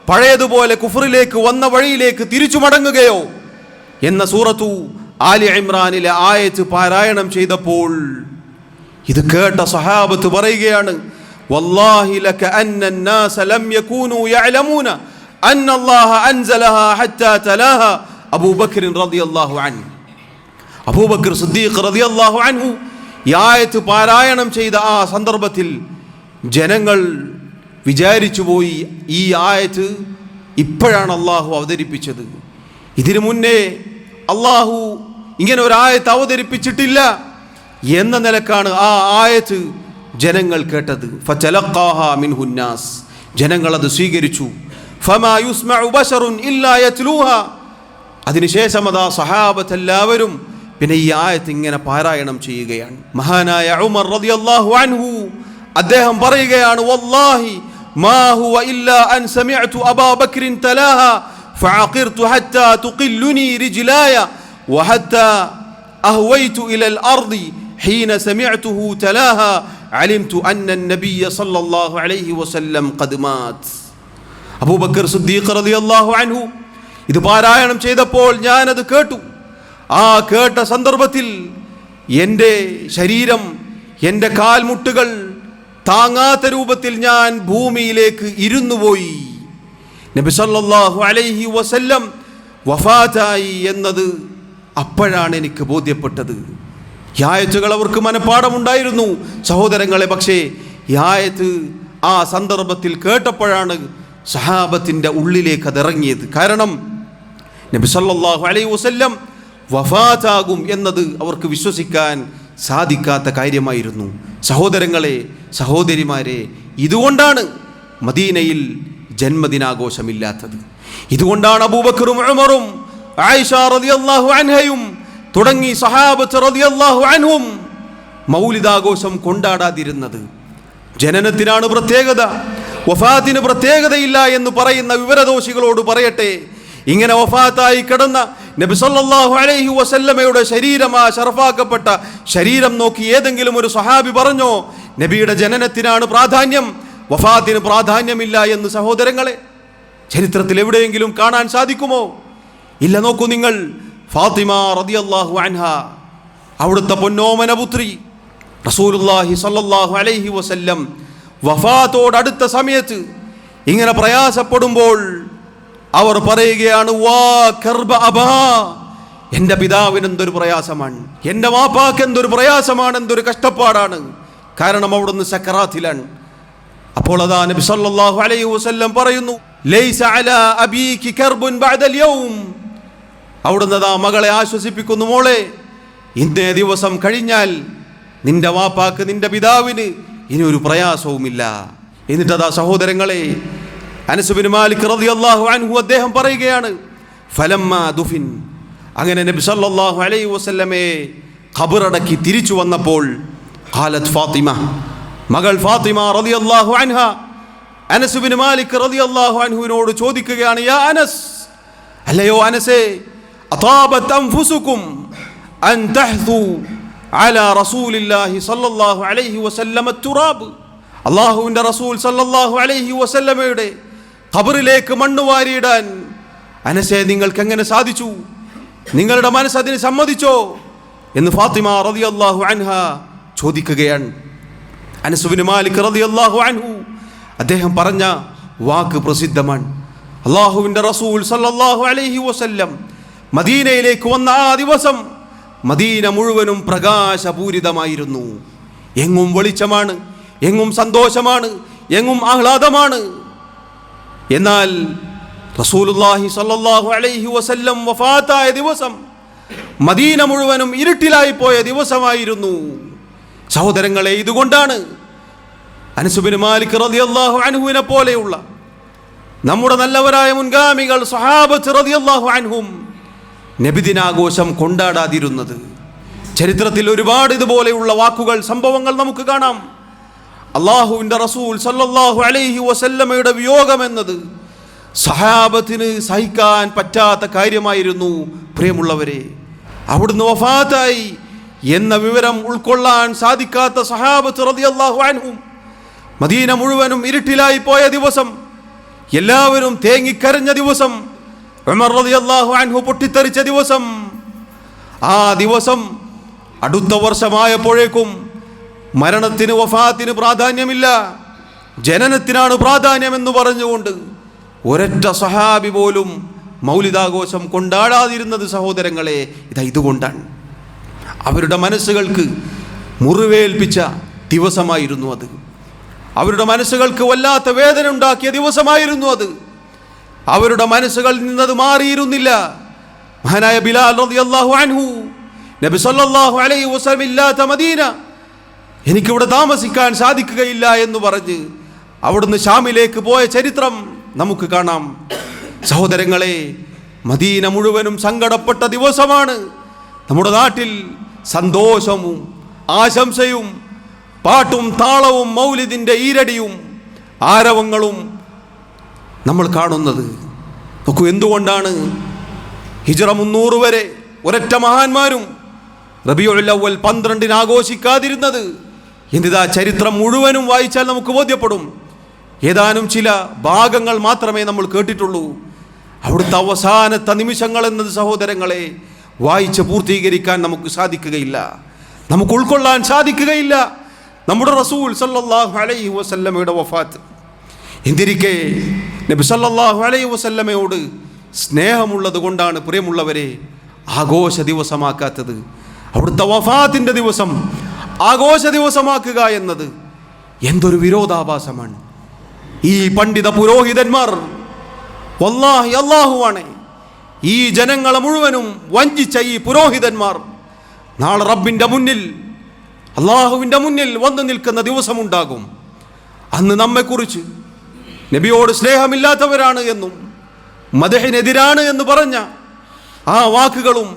പഴയതുപോലെ കുഫറിലേക്ക് വന്ന വഴിയിലേക്ക് തിരിച്ചു മടങ്ങുകയോ എന്ന സൂറത്തു ആലി ഇമ്രാനിലെ ആയത്ത് പാരായണം ചെയ്തപ്പോൾ ഇത് കേട്ട സഹാബത്ത് പറയുകയാണ്, വല്ലാഹി ലക അന്ന الناس ലം യകൂനു യഅലമൂന അന്ന അല്ലാഹ അൻസലഹാ ഹത്താ തലാഹാ അബൂബക്കർ റളിയല്ലാഹു അൻഹു. അബൂബക്കർ സിദ്ദീഖ് റളിയല്ലാഹു അൻഹു ഈ ആയത്ത് പാരായണം ചെയ്ത ആ സന്ദർഭത്തിൽ ജനങ്ങൾ വിചാരിച്ചു പോയി, ഈ ആയത്ത് ഇപ്പോഴാണ് അള്ളാഹു അവതരിപ്പിച്ചത്. ഇതിനു മുന്നേ അള്ളാഹു ഇങ്ങനെ ഒരു ആയത്ത് അവതരിപ്പിച്ചിട്ടില്ല എന്ന നിലക്കാണ് ആ ആയത്ത് ജനങ്ങൾ കേട്ടത്. ഫതലഖാഹാ മിൻഹുന്നാസ്, ജനങ്ങൾ അത് സ്വീകരിച്ചു. ഫമാ യുസ്മഉ ബശറുൻ ഇല്ലാ യത്ലൂഹാ. അതിനുശേഷം അതാ സഹാബത്ത് എല്ലാവരും പിന്നെ ഈ ആയത്ത് ഇങ്ങനെ പാരായണം ചെയ്യുകയാണ്. മഹാനായ ഉമർ റളിയല്ലാഹു അൻഹു അദ്ദേഹം പറയുകയാണ്, വല്ലാഹി മാ ഹുവ ഇല്ലാ അൻ സമിഅതു അബാ ബക്രിൻ തലാഹാ ഫഅഖിർതു ഹത്താ തുഖില്ലുനി റിജ്ലായ വഹത്താ അഹ്വൈതു ഇലൽ അർദി ഹീന സമിഅതുഹു തലാഹാ അലിംതു അന്ന നബിയ സല്ലല്ലാഹു അലൈഹി വസല്ലം ഖദ് മാത്. അബൂബക്കർ സിദ്ദീഖ് റളിയല്ലാഹു അൻഹു ഇത് പാരായണം ചെയ്തപ്പോൾ ഞാനത് കേട്ടു. ആ കേട്ട സന്ദർഭത്തിൽ എൻ്റെ ശരീരം, എൻ്റെ കാൽമുട്ടുകൾ താങ്ങാത്ത രൂപത്തിൽ ഞാൻ ഭൂമിയിലേക്ക് ഇരുന്നുപോയി. നബി സല്ലല്ലാഹു അലൈഹി വസല്ലം വഫാത്തായി എന്നത് അപ്പോഴാണ് എനിക്ക് ബോധ്യപ്പെട്ടത്. ഈ ആയത്തുകൾ അവർക്ക് മനഃപ്പാഠമുണ്ടായിരുന്നു സഹോദരങ്ങളെ. പക്ഷേ ഈ ആയത്ത് ആ സന്ദർഭത്തിൽ കേട്ടപ്പോഴാണ് സഹാബത്തിൻ്റെ ഉള്ളിലേക്ക് അതിറങ്ങിയത്. കാരണം നബി സല്ലല്ലാഹു അലൈഹി വസല്ലം വഫാത്താകും എന്നത് അവർക്ക് വിശ്വസിക്കാൻ സാധിക്കാത്ത കാര്യമായിരുന്നു. സഹോദരങ്ങളെ, സഹോദരിമാരെ, ഇതുകൊണ്ടാണ് മദീനയിൽ ജന്മദിനാഘോഷമില്ലാത്തത്. ഇതുകൊണ്ടാണ് അബൂബക്കറും ഉമറും ആയിഷ റളിയല്ലാഹു അൻഹയും തുടങ്ങി സഹാബത്ത് റളിയല്ലാഹു അൻഹും മൗലിദാഘോഷം കൊണ്ടാടാതിരുന്നത്. ജനനത്തിനാണ് പ്രത്യേകത, വഫാത്തിന് പ്രത്യേകതയില്ല എന്ന് പറയുന്ന വിവരദോഷികളോട് പറയട്ടെ, ഇങ്ങനെ വഫാത്തായി കിടന്ന നബി സല്ലല്ലാഹു അലൈഹി വസല്ലമയുടെ ശരീരം, ആ ശറഫാക്കപ്പെട്ട ശരീരം നോക്കി ഏതെങ്കിലും ഒരു സ്വഹാബി പറഞ്ഞോ നബിയുടെ ജനനത്തിനാണ് പ്രാധാന്യം, വഫാത്തിന് പ്രാധാന്യമില്ല എന്ന്? സഹോദരങ്ങളെ, ചരിത്രത്തിൽ എവിടെയെങ്കിലും കാണാൻ സാധിക്കുമോ? ഇല്ല. നോക്കൂ നിങ്ങൾ, ഫാത്തിമ റളിയല്ലാഹു അൻഹ, അവിടുത്തെ പൊന്നോമന പുത്രി, റസൂലുള്ളാഹി സല്ലല്ലാഹു അലൈഹി വസല്ലം വഫാത്തോടടുത്ത സമയത്ത് ഇങ്ങനെ പ്രയാസപ്പെടുമ്പോൾ അവർ പറയുകയാണ്, വാ കർബ അബാ, എൻ്റെ പിതാവിന് എന്തൊരു പ്രയാസമാണ്, എൻ്റെ വാപ്പാക്ക് എന്തൊരു പ്രയാസമാണ്, എന്തൊരു കഷ്ടപ്പാടാണ്. കാരണം അവിടുന്ന് സക്കറാത്തിലാണ്. അപ്പോൾ അതാ നബി സല്ലല്ലാഹു അലൈഹി വസല്ലം പറയുന്നു, ലൈസ അലാ അബീകി കർബുൻ ബഅദൽ യൗം. അവിടുന്ന് അതാ മകളെ ആശ്വസിപ്പിക്കുന്നു, മോളെ, ഇന്നേ ദിവസം കഴിഞ്ഞാൽ നിന്റെ വാപ്പാക്ക്, നിന്റെ പിതാവിന് ഇനി ഒരു പ്രയാസവുമില്ല. എന്നിട്ടതാ സഹോദരങ്ങളെ, അനസ് ബിൻ മാലിക് റളിയല്ലാഹു അൻഹു അദ്ദേഹം പറയുകയാണ്, ഫലമ്മാ ദുഫിൻ, അങ്ങനെ നബി സല്ലല്ലാഹു അലൈഹി വസല്ലമയെ ഖബറടക്കി തിരിച്ചു വന്നപ്പോൾ ഖാലത് ഫാത്തിമ, മകൾ ഫാത്തിമ റളിയല്ലാഹു അൻഹ അനസ് ബിൻ മാലിക് റളിയല്ലാഹു അൻഹുവിനോട് ചോദിക്കുകയാണ്, യാ അനസ്, അല്ലയോ അനസേ, അതാബത് അൻഫുസുകും അൻ തഹ്തു അലാ റസൂലില്ലാഹി സല്ലല്ലാഹു അലൈഹി വസല്ലം തുറാബ്. അല്ലാഹുവിൻ്റെ റസൂൽ സല്ലല്ലാഹു അലൈഹി വസല്ലമയുടെ ഖബറിലേക്ക് മണ്ണ് വാരിയിടാൻ അനസേ നിങ്ങൾക്ക് എങ്ങനെ സാധിച്ചു? നിങ്ങളുടെ മനസ്സ് അതിന് സമ്മതിച്ചോ എന്ന് ഫാത്തിമ റളിയല്ലാഹു അൻഹ ചോദിക്കുകയാണ്. അനസ് ബിൻ മാലിക് റളിയല്ലാഹു അൻഹു അദ്ദേഹം പറഞ്ഞ വാക്ക് പ്രസിദ്ധമാണ്. അല്ലാഹുവിൻ്റെ റസൂൽ സല്ലല്ലാഹു അലൈഹി വസല്ലം മദീനയിലേക്ക് വന്ന ആ ദിവസം മദീന മുഴുവനും പ്രകാശപൂരിതമായിരുന്നു. എങ്ങും വെളിച്ചമാണ്, എങ്ങും സന്തോഷമാണ്, എങ്ങും ആഹ്ലാദമാണ്. എന്നാൽ റസൂലുള്ളാഹി സ്വല്ലല്ലാഹു അലൈഹി വസല്ലം വഫാത്തായ ദിവസം മദീന മുഴുവനും ഇരുട്ടിലായി പോയ ദിവസമായിരുന്നു. സഹോദരങ്ങളെ, ഇതുകൊണ്ടാണ് അനസ് ബിൻ മാലിക് റളിയല്ലാഹു അൻഹുവിനെ പോലെയുള്ള നമ്മുടെ നല്ലവരായ മുൻഗാമികൾ സ്വഹാബത്ത് റളിയല്ലാഹു അൻഹും നബിദിനാഘോഷം കൊണ്ടാടാതിരുന്നത്. ചരിത്രത്തിൽ ഒരുപാട് ഇതുപോലെയുള്ള വാക്കുകൾ, സംഭവങ്ങൾ നമുക്ക് കാണാം. അള്ളാഹുവിൻ്റെ റസൂൽ സല്ലല്ലാഹു അലൈഹി വസല്ലമയുടെ വിയോഗം എന്നത് സഹാബത്തിന് സഹിക്കാൻ പറ്റാത്ത കാര്യമായിരുന്നു. പ്രിയമുള്ളവരെ, അവിടുന്ന് വഫാത്തായി എന്ന വിവരം ഉൾക്കൊള്ളാൻ സാധിക്കാത്ത സഹാബത്ത് റളിയല്ലാഹു അൻഹും, മദീന മുഴുവനും ഇരുട്ടിലായി പോയ ദിവസം, എല്ലാവരും തേങ്ങിക്കരഞ്ഞ ദിവസം, ഉമർ റളിയല്ലാഹു അൻഹു പൊട്ടിത്തെറിച്ച ദിവസം, ആ ദിവസം അടുത്ത വർഷമായപ്പോഴേക്കും മരണത്തിന് വഫാത്തിന് പ്രാധാന്യമില്ല, ജനനത്തിനാണ് പ്രാധാന്യമെന്ന് പറഞ്ഞുകൊണ്ട് ഒരൊറ്റ സഹാബി പോലും മൗലിദാഘോഷം കൊണ്ടാടാതിരുന്നത് സഹോദരങ്ങളെ ഇതുകൊണ്ടാണ്. അവരുടെ മനസ്സുകൾക്ക് മുറിവേൽപ്പിച്ച ദിവസമായിരുന്നു അത്. അവരുടെ മനസ്സുകൾക്ക് വല്ലാത്ത വേദന ഉണ്ടാക്കിയ ദിവസമായിരുന്നു അത്. അവരുടെ മനസ്സുകളിൽ നിന്നത് മാറിയിരുന്നില്ല. മഹാനായ ബിലാൽ റളിയല്ലാഹു അൻഹു, നബി സല്ലല്ലാഹു അലൈഹി വസല്ലം ഇല്ലാത്ത മദീന എനിക്കിവിടെ താമസിക്കാൻ സാധിക്കുകയില്ല എന്ന് പറഞ്ഞ് അവിടുന്ന് ഷാമിലേക്ക് പോയ ചരിത്രം നമുക്ക് കാണാം. സഹോദരങ്ങളെ, മദീന മുഴുവനും സങ്കടപ്പെട്ട ദിവസമാണ്. നമ്മുടെ നാട്ടിൽ സന്തോഷവും ആശംസയും പാട്ടും താളവും മൗലിദിൻ്റെ ഈരടിയും ആരവങ്ങളും നമ്മൾ കാണുന്നത്. നോക്കൂ, എന്തുകൊണ്ടാണ് ഹിജ്റ 300 വരെ ഒരൊറ്റ മഹാന്മാരും റബീഉൽ അവ്വൽ 12 ആഘോഷിക്കാതിരുന്നത്? എന്നിതാ ചരിത്രം മുഴുവനും വായിച്ചാൽ നമുക്ക് ബോധ്യപ്പെടും. ഏതാനും ചില ഭാഗങ്ങൾ മാത്രമേ നമ്മൾ കേട്ടിട്ടുള്ളൂ. അവിടുത്തെ അവസാനത്തെ നിമിഷങ്ങൾ എന്നത് സഹോദരങ്ങളെ വായിച്ച് പൂർത്തീകരിക്കാൻ നമുക്ക് സാധിക്കുകയില്ല, നമുക്ക് ഉൾക്കൊള്ളാൻ സാധിക്കുകയില്ല. നമ്മുടെ റസൂൽ സല്ലല്ലാഹു അലൈഹി വസല്ലമയുടെ വഫാത്ത്. എന്തിരിക്കെ നബി സല്ലല്ലാഹു അലൈഹി വസല്ലമയോട് സ്നേഹമുള്ളത് കൊണ്ടാണ് പ്രിയമുള്ളവരെ ആഘോഷ ദിവസമാക്കാത്തത്. അവിടുത്തെ വഫാത്തിൻ്റെ ദിവസം ആഘോഷ ദിവസമാക്കുക എന്നത് എന്തൊരു വിരോധാഭാസമാണ്. ഈ പണ്ഡിത പുരോഹിതന്മാർ വല്ലാഹി അല്ലാഹുവാണ്, ഈ ജനങ്ങളെ മുഴുവനും വഞ്ചിച്ച ഈ പുരോഹിതന്മാർ നാളെ റബ്ബിൻ്റെ മുന്നിൽ, അള്ളാഹുവിൻ്റെ മുന്നിൽ വന്നു നിൽക്കുന്ന ദിവസമുണ്ടാകും. അന്ന് നമ്മെക്കുറിച്ച് നബിയോട് സ്നേഹമില്ലാത്തവരാണ് എന്നും മദഹിനെതിരാണ് എന്ന് പറഞ്ഞ ആ വാക്കുകളും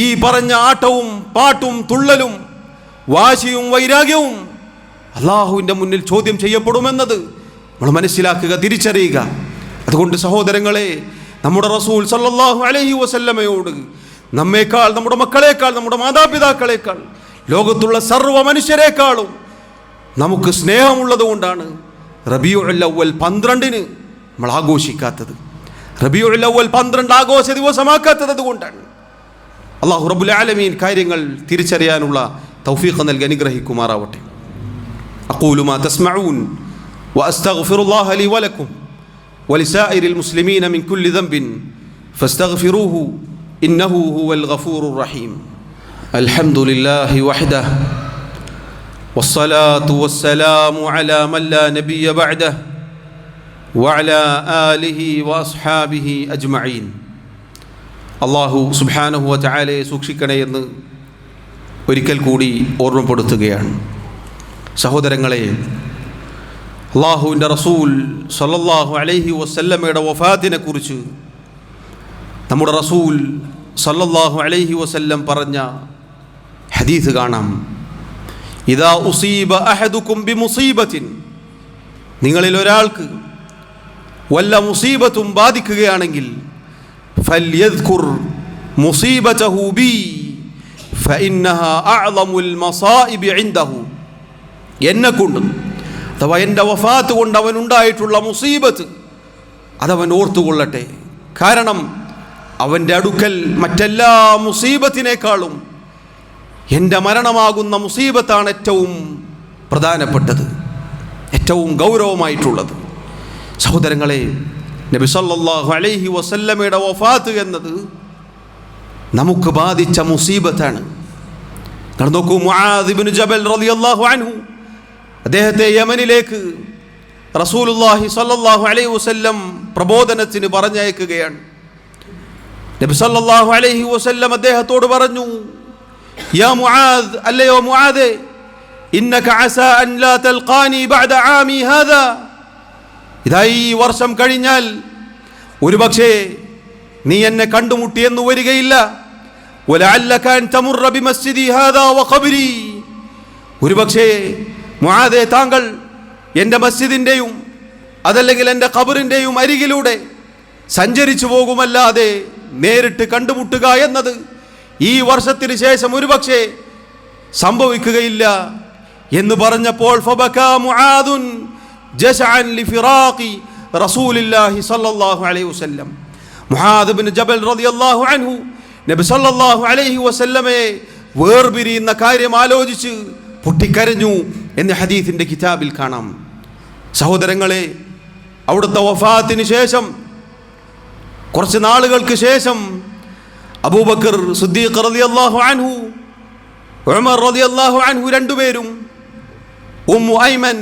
ഈ പറഞ്ഞ ആട്ടവും പാട്ടും തുള്ളലും വാശിയും വൈരാഗ്യവും അള്ളാഹുവിൻ്റെ മുന്നിൽ ചോദ്യം ചെയ്യപ്പെടുമെന്നത് നമ്മൾ മനസ്സിലാക്കുക, തിരിച്ചറിയുക. അതുകൊണ്ട് സഹോദരങ്ങളെ, നമ്മുടെ റസൂൽ സല്ലല്ലാഹു അലൈഹി വസല്ലമയോട് നമ്മേക്കാൾ, നമ്മുടെ മക്കളേക്കാൾ, നമ്മുടെ മാതാപിതാക്കളേക്കാൾ, ലോകത്തുള്ള സർവ്വ മനുഷ്യരെക്കാളും നമുക്ക് സ്നേഹമുള്ളത് കൊണ്ടാണ് റബീഉൽ അവ്വൽ 12 നമ്മൾ ആഘോഷിക്കാത്തത്. റബീഉൽ അവ്വൽ 12 ആഘോഷ ദിവസമാക്കാത്തത് അതുകൊണ്ടാണ്. അല്ലാഹു റബ്ബുൽ ആലമീൻ കാര്യങ്ങൾ തിരിച്ചറിയാനുള്ള തൗഫീഖ് നൽകി അനുഗ്രഹിക്കുമാറാവട്ടെ. അഖൂലു മാ തസ്മഊൻ വഅസ്തഗ്ഫിറുല്ലാഹ ലി വലക്കും വലിസായിരിൽ മുസ്ലിമീന മിൻ കുല്ലി ദംബിൻ ഫസ്തഗ്ഫിറൂഹു ഇന്നഹു ഹുവൽ ഗഫൂറുർ റഹീം. അൽഹംദുലില്ലാഹി വഹ്ദഹു വസ്സലാത്തു വസ്സലാമു അലാ മൻ ലാ നബിയ്യ ബഅദഹു വഅലാ ആലിഹി വഅസ്ഹാബിഹി അജ്മഈൻ. അല്ലാഹു സുബ്ഹാനഹു വതആലയെ സൂക്ഷിക്കണേ എന്ന് ഒരിക്കൽ കൂടി ഓർമ്മപ്പെടുത്തുകയാണ്. സഹോദരങ്ങളെ, അല്ലാഹുവിൻ്റെ റസൂൽ സല്ലല്ലാഹു അലൈഹി വസല്ലമയുടെ വഫാത്തിനെ കുറിച്ച് നമ്മുടെ റസൂൽ സല്ലല്ലാഹു അലൈഹി വസല്ലം പറഞ്ഞ ഹദീസ് കാണാം. ഇദാ ഉസീബ അഹദുക്കും ബിമുസീബത്തിൻ, നിങ്ങളിൽ ഒരാൾക്ക് വല്ല മുസീബത്തും ബാധിക്കുകയാണെങ്കിൽ ഫൽയദ്കുർ മുസീബതഹു ബി ഫഇന്നഹാ അഅ്ളമുൽ മസായിബി ഇൻദഹു, എന്നെക്കൊണ്ട് അഥവാ എൻ്റെ വഫാത്ത് കൊണ്ട് അവനുണ്ടായിട്ടുള്ള മുസീബത്ത് അതവൻ ഓർത്തുകൊള്ളട്ടെ. കാരണം അവൻ്റെ അടുക്കൽ മറ്റെല്ലാ മുസീബത്തിനേക്കാളും എൻ്റെ മരണമാകുന്ന മുസീബത്താണ് ഏറ്റവും പ്രധാനപ്പെട്ടത്, ഏറ്റവും ഗൗരവമായിട്ടുള്ളത്. സഹോദരങ്ങളെ, നബി സല്ലല്ലാഹു അലൈഹി വസല്ലമയുടെ വഫാത്ത് എന്നത് നമുക്ക് ബാധിച്ച മുസീബത്താണ്. നോക്കൂ, മുആദ് ഇബ്നു ജബൽ റളിയല്ലാഹു അൻഹു അദ്ദേഹത്തെ യമനിലേക്ക് റസൂലുള്ളാഹി സ്വല്ലല്ലാഹു അലൈഹി വസല്ലം പ്രബോധനത്തിന് പറഞ്ഞയക്കുകയാണ്. നബി സല്ലല്ലാഹു അലൈഹി വസല്ലം അദ്ദേഹത്തോട് പറഞ്ഞു, യാ മുആദ്, അല്ലയോ മുആദേ, ഇന്നക അസാ അൻ ലാ തൽഖാനി ബഅദ ആമി ഹാദാ, ഇതാ ഈ വർഷം കഴിഞ്ഞാൽ ഒരുപക്ഷേ നീ എന്നെ കണ്ടുമുട്ടിയെന്ന് വരികയില്ല. വലഅല്ലക അൻ തമുറ ബിമസ്ജിദി ഹാദാ വഖബ്രി, ഒരുപക്ഷേ മുആദേ, താങ്കൾ എൻ്റെ മസ്ജിദിൻ്റെയും അതല്ലെങ്കിൽ എൻ്റെ ഖബറിൻ്റെയും അരികിലൂടെ സഞ്ചരിച്ചു പോകുമല്ലാതെ നേരിട്ട് കണ്ടുമുട്ടുക എന്നത് ഈ വർഷത്തിന് ശേഷം ഒരുപക്ഷെ സംഭവിക്കുകയില്ല എന്ന് പറഞ്ഞപ്പോൾ ഫബകാ മുആദുൻ ജസ്അൻ ലിഫിറാഖി റസൂലില്ലാഹി സ്വല്ലല്ലാഹു അലൈഹി വസല്ലം, മുആദ് ഇബ്നു ജബൽ റളിയല്ലാഹു അൻഹു നബി സ്വല്ലല്ലാഹു അലൈഹി വസല്ലമയെ വേർപിരിയുന്ന കാര്യം ആലോചിച്ച് പൊട്ടിക്കരഞ്ഞു എന്ന് ഹദീസിന്റെ കിതാബിൽ കാണാം. സഹോദരങ്ങളെ, അവിടുത്തെ വഫാത്തിന് ശേഷം കുറച്ച് നാളുകൾക്ക് ശേഷം അബൂബക്കർ സിദ്ദീഖ് റളിയല്ലാഹു അൻഹു, ഉമർ റളിയല്ലാഹു അൻഹു രണ്ടുപേരും ഉമ്മു ഐമൻ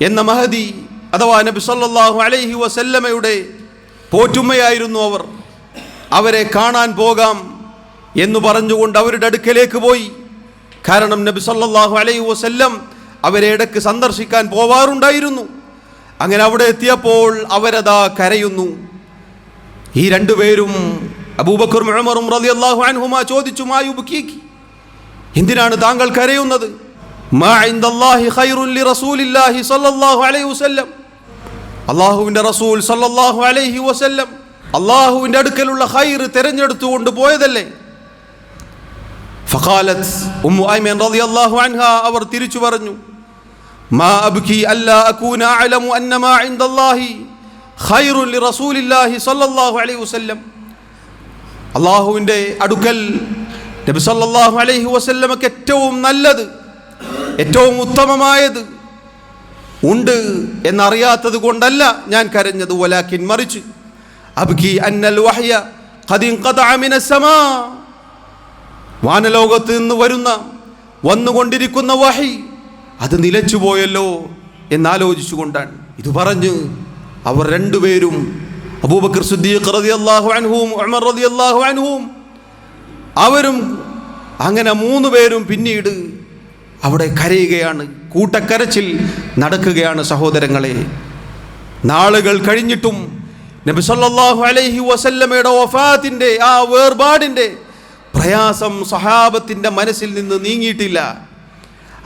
എന്ന മഹദി അഥവാ നബി സല്ലല്ലാഹു അലൈഹി വസല്ലമയുടെ പോറ്റുമ്മയായിരുന്നു അവർ. അവരെ കാണാൻ പോകാം എന്ന് പറഞ്ഞുകൊണ്ട് അവരുടെ അടുക്കലേക്ക് പോയി. കാരണം നബി സല്ലല്ലാഹു അലൈഹി വസല്ലം അവരെ ഇടയ്ക്ക് സന്ദർശിക്കാൻ പോവാറുണ്ടായിരുന്നു. അങ്ങനെ അവിടെ എത്തിയപ്പോൾ അവരതാ കരയുന്നു. ഈ രണ്ടുപേരും അബൂബക്കറും ഉമറും റളിയല്ലാഹു അൻഹുമാ ചോദിച്ചു, മാ യുബ്കീകി, എന്തിനാണ് താങ്കൾ കരയുന്നത്? മാ ഇൻദല്ലാഹി ഖൈറുൻ ലിറസൂലില്ലാഹി സ്വല്ലല്ലാഹു അലൈഹി വസല്ലം, അല്ലാഹുവിൻ്റെ റസൂൽ സ്വല്ലല്ലാഹു അലൈഹി വസല്ലം അല്ലാഹുവിൻ്റെ അടുക്കലുള്ള ഖൈർ തിരഞ്ഞെടുത്തുകൊണ്ട് പോയതല്ലേ. ഫഖാലത്ത് ഉമ്മു ഐമൻ റളിയല്ലാഹു അൻഹാ, അവർ തിരിച്ചു പറഞ്ഞു, മാ അബ്കി അല്ലാ അകൂന അഅലമു അന്ന മാ ഇൻദല്ലാഹി ഖൈറുൻ ലിറസൂലില്ലാഹി സ്വല്ലല്ലാഹു അലൈഹി വസല്ലം, അല്ലാഹുവിൻ്റെ അടുക്കൽ നബി സല്ലല്ലാഹു അലൈഹി വസല്ലമക്ക് ഏറ്റവും നല്ലത്, ഏറ്റവും ഉത്തമമായത് ഉണ്ട് എന്നറിയാത്തത് കൊണ്ടല്ല ഞാൻ കരഞ്ഞത്. വലാകിൻ, മറിച്ച് അബ്കി അന്നൽ വഹ്യ ഖദ് ഇൻഖതഅ മിനസ് സമാ, വാനലോകത്ത് നിന്ന് വന്നുകൊണ്ടിരിക്കുന്ന വഹി അത് നിലച്ചുപോയല്ലോ എന്നാലോചിച്ചുകൊണ്ടാണ്. ഇത് പറഞ്ഞ് അവർ രണ്ടുപേരും, അബൂബക്കർ സിദ്ദീഖ് റളിയല്ലാഹു അൻഹും ഉമർ റളിയല്ലാഹു അൻഹും, അവരും അങ്ങനെ മൂന്ന് പേരും പിന്നീട് അവിടെ കരയുകയാണ്, കൂട്ടക്കരച്ചിൽ നടക്കുകയാണ്. സഹോദരങ്ങളെ, നാളുകൾ കഴിഞ്ഞിട്ടും നബി സല്ലല്ലാഹു അലൈഹി വസല്ലമയുടെ വഫാത്തിൻ്റെ ആ വേർപാടിൻ്റെ പ്രയാസം സഹാബത്തിൻ്റെ മനസ്സിൽ നിന്ന് നീങ്ങിയിട്ടില്ല.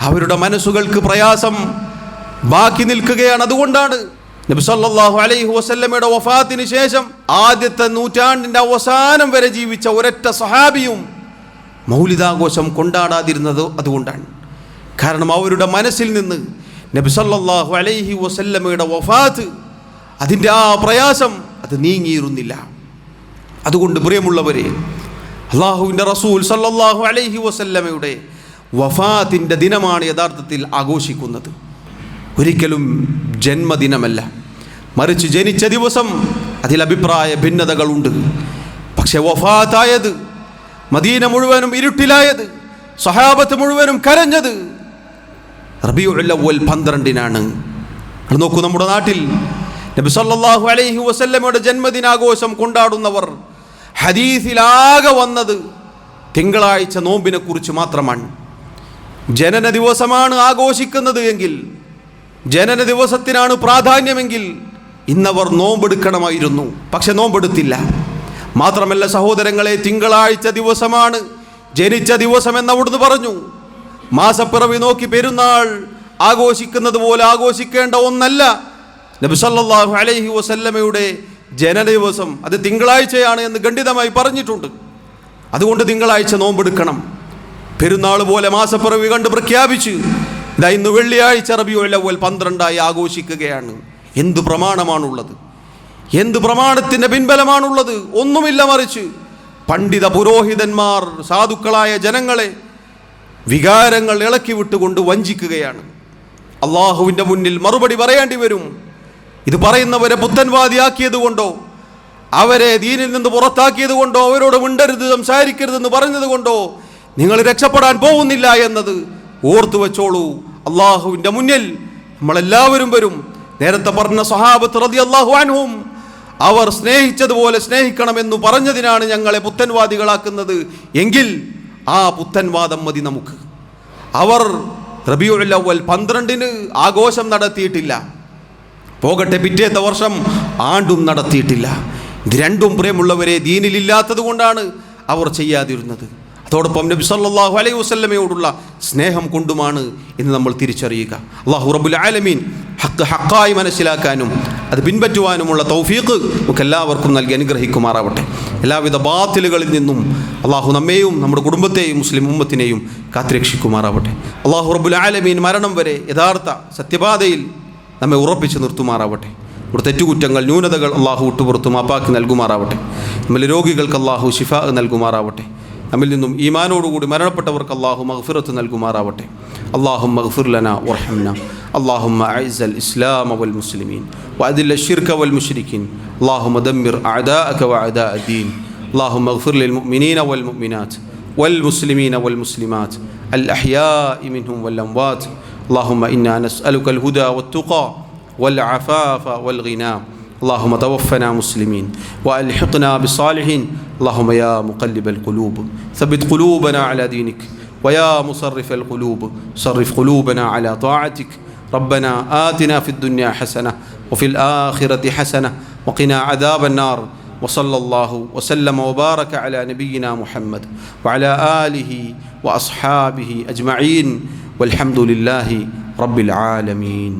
അവരുടെ മനസ്സുകൾക്ക് പ്രയാസം ബാക്കി നിൽക്കുകയാണ്. അതുകൊണ്ടാണ് നബി സല്ലല്ലാഹു അലൈഹി വസല്ലമയുടെ വഫാത്തിന് ശേഷം ആദ്യത്തെ നൂറ്റാണ്ടിൻ്റെ അവസാനം വരെ ജീവിച്ച ഒരൊറ്റ സഹാബിയും മൗലിദാഘോഷം കൊണ്ടാടാതിരുന്നത് അതുകൊണ്ടാണ്. കാരണം അവരുടെ മനസ്സിൽ നിന്ന് നബി സല്ലല്ലാഹു അലൈഹി വസല്ലമയുടെ വഫാത്ത്, അതിൻ്റെ ആ പ്രയാസം അത് നീങ്ങിയിരുന്നില്ല. അതുകൊണ്ട് പ്രിയമുള്ളവരെ, അല്ലാഹുവിൻ്റെ റസൂൽ സല്ലല്ലാഹു അലൈഹി വസല്ലമയുടെ വഫാത്തിൻ്റെ ദിനമാണ് യഥാർത്ഥത്തിൽ ആഘോഷിക്കുന്നത്. ഒരിക്കലും ജന്മദിനമല്ല, മറിച്ച് ജനിച്ച ദിവസം അതിൽ അഭിപ്രായ ഭിന്നതകളുണ്ട്. പക്ഷെ വഫാത്തായത്, മദീന മുഴുവനും ഇരുട്ടിലായത്, സഹാബത്ത് മുഴുവനും കരഞ്ഞത് റബീഉൽ അവ്വൽ 12-നാണ്. നോക്കൂ, നമ്മുടെ നാട്ടിൽ നബി സല്ലല്ലാഹു അലൈഹി വസല്ലമയുടെ ജന്മദിനാഘോഷം കൊണ്ടാടുന്നവർ ഹദീസിലാകെ വന്നത് തിങ്കളാഴ്ച നോമ്പിനെ കുറിച്ച് മാത്രമാണ്. ജനന ദിവസമാണ് ആഘോഷിക്കുന്നത് എങ്കിൽ, ജനന ദിവസത്തിനാണ് പ്രാധാന്യമെങ്കിൽ ഇന്നവർ നോമ്പെടുക്കണമായിരുന്നു. പക്ഷെ നോമ്പെടുത്തില്ല. മാത്രമല്ല സഹോദരങ്ങളെ, തിങ്കളാഴ്ച ദിവസമാണ് ജനിച്ച ദിവസം എന്നവിടുന്ന് പറഞ്ഞു. മാസപ്പിറവി നോക്കി പെരുന്നാൾ ആഘോഷിക്കുന്നത് പോലെ ആഘോഷിക്കേണ്ട ഒന്നല്ല നബി സല്ലല്ലാഹു അലൈഹി വസല്ലമയുടെ ജനന ദിവസം. അത് തിങ്കളാഴ്ചയാണ് എന്ന് ഖണ്ഡിതമായി പറഞ്ഞിട്ടുണ്ട്. അതുകൊണ്ട് തിങ്കളാഴ്ച നോമ്പെടുക്കണം. പെരുന്നാൾ പോലെ മാസപ്പിറവി കണ്ട് പ്രഖ്യാപിച്ച് ഇതാ ഇന്ന് വെള്ളിയാഴ്ച റബീഉൽ അവ്വൽ 12 ആഘോഷിക്കുകയാണ്. എന്ത് പ്രമാണമാണുള്ളത്? എന്ത് പ്രമാണത്തിൻ്റെ പിൻബലമാണുള്ളത്? ഒന്നുമില്ല. മറിച്ച് പണ്ഡിത പുരോഹിതന്മാർ സാധുക്കളായ ജനങ്ങളെ വികാരങ്ങൾ ഇളക്കി വിട്ടുകൊണ്ട് വഞ്ചിക്കുകയാണ്. അള്ളാഹുവിൻ്റെ മുന്നിൽ മറുപടി പറയേണ്ടി വരും. ഇത് പറയുന്നവരെ പുത്തൻവാദിയാക്കിയത് കൊണ്ടോ, അവരെ ദീനിൽ നിന്ന് പുറത്താക്കിയത് കൊണ്ടോ, അവരോട് മിണ്ടരുത്, സംസാരിക്കരുതെന്ന് പറഞ്ഞത് കൊണ്ടോ നിങ്ങൾ രക്ഷപ്പെടാൻ പോകുന്നില്ല എന്നത് ഓർത്തു വെച്ചോളൂ. അള്ളാഹുവിൻ്റെ മുന്നിൽ നമ്മളെല്ലാവരും വരും. നേരത്തെ പറഞ്ഞ സ്വഹാബത്ത് റളിയല്ലാഹു അൻഹും അവർ സ്നേഹിച്ചതുപോലെ സ്നേഹിക്കണമെന്ന് പറഞ്ഞതിനാണ് ഞങ്ങളെ പുത്തൻവാദികളാക്കുന്നത് എങ്കിൽ ആ പുത്തൻവാദം മതി നമുക്ക്. അവർ റബീഉൽ അവ്വൽ 12 ആഘോഷം നടത്തിയിട്ടില്ല. പോകട്ടെ, പിറ്റേത്തെ വർഷം ആണ്ടും നടത്തിയിട്ടില്ല. ഇത് രണ്ടും പ്രിയമുള്ളവരെ ദീനിലില്ലാത്തത് കൊണ്ടാണ് അവർ ചെയ്യാതിരുന്നത്. അതോടൊപ്പം നബി സല്ലല്ലാഹു അലൈഹി വസല്ലമയോടുള്ള സ്നേഹം കൊണ്ടുമാണ് എന്ന് നമ്മൾ തിരിച്ചറിയുക. അല്ലാഹു റബ്ബുൽ ആലമീൻ ഹഖ് ഹഖായി മനസ്സിലാക്കാനും അത് പിൻപറ്റുവാനുമുള്ള തൗഫീഖ് നമുക്ക് എല്ലാവർക്കും നൽകി അനുഗ്രഹിക്കുമാറാവട്ടെ. എല്ലാവിധ ബാത്തിലുകളിൽ നിന്നും അല്ലാഹു നമ്മെയും നമ്മുടെ കുടുംബത്തെയും മുസ്ലിം ഉമ്മത്തിനെയും കാത്തുരക്ഷിക്കുമാറാവട്ടെ. അല്ലാഹു റബ്ബുൽ ആലമീൻ മരണം വരെ യഥാർത്ഥ സത്യപാതയിൽ നമ്മെ ഉറപ്പിച്ച് നിർത്തുമാറാവട്ടെ. നമ്മുടെ തെറ്റുകുറ്റങ്ങൾ ന്യൂനതകൾ അല്ലാഹു വിട്ടുപുറത്തു മാപ്പാക്കി നൽകുമാറാവട്ടെ. നമ്മിലെ രോഗികൾക്ക് അല്ലാഹു ശിഫാ നൽകുമാറാവട്ടെ. നമ്മിൽ നിന്നും ഈമാനോടുകൂടി മരണപ്പെട്ടവർക്ക് അല്ലാഹു മഗ്ഫിറത്ത് നൽകുമാറാവട്ടെ. അല്ലാഹുമ്മ ഗ്ഫിർ ലനാ വർഹംനാ. اللهم أعز الإسلام والمسلمين وأذل الشرك والمشركين. اللهم دمر أعداءك وأعداء الدين. اللهم اغفر للمؤمنين والمؤمنات والمسلمين والمسلمات الأحياء منهم والأموات. اللهم إنا نسألك الهدى والتقى والعفاف والغنى. اللهم توفنا مسلمين وألحقنا بالصالحين. اللهم يا مقلب القلوب ثبت قلوبنا على دينك ويا مصرف القلوب صرف قلوبنا على طاعتك. ربنا آتنا في الدنيا حسنة وفي الآخرة حسنة وقنا عذاب النار. وصلى الله وسلم وبارك على نبينا محمد وعلى آله وأصحابه أجمعين والحمد لله رب العالمين.